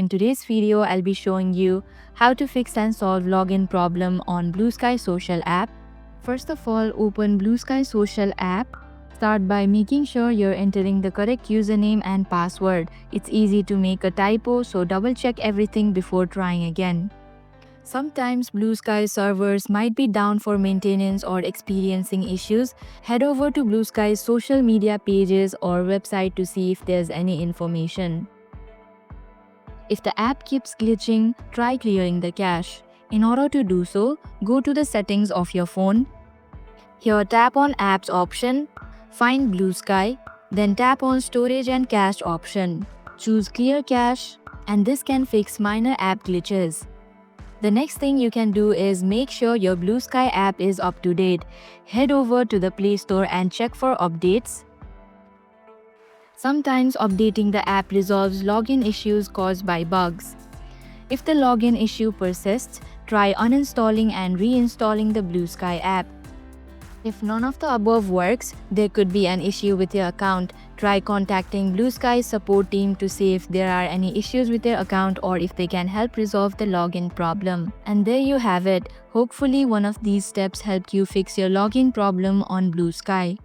In today's video, I'll be showing you how to fix and solve login problem on Bluesky Social app. First of all, open Bluesky Social app. Start by making sure you're entering the correct username and password. It's easy to make a typo, so double check everything before trying again. Sometimes Bluesky servers might be down for maintenance or experiencing issues. Head over to Bluesky's social media pages or website to see if there's any information. If the app keeps glitching, try clearing the cache. In order to do so, go to the settings of your phone. Here tap on Apps option, find Bluesky, then tap on Storage and Cache option. Choose Clear Cache, and this can fix minor app glitches. The next thing you can do is make sure your Bluesky app is up to date. Head over to the Play Store and check for updates. Sometimes updating the app resolves login issues caused by bugs. If the login issue persists, try uninstalling and reinstalling the Bluesky app. If none of the above works, there could be an issue with your account. Try contacting Bluesky's support team to see if there are any issues with your account or if they can help resolve the login problem. And there you have it. Hopefully one of these steps helped you fix your login problem on Bluesky.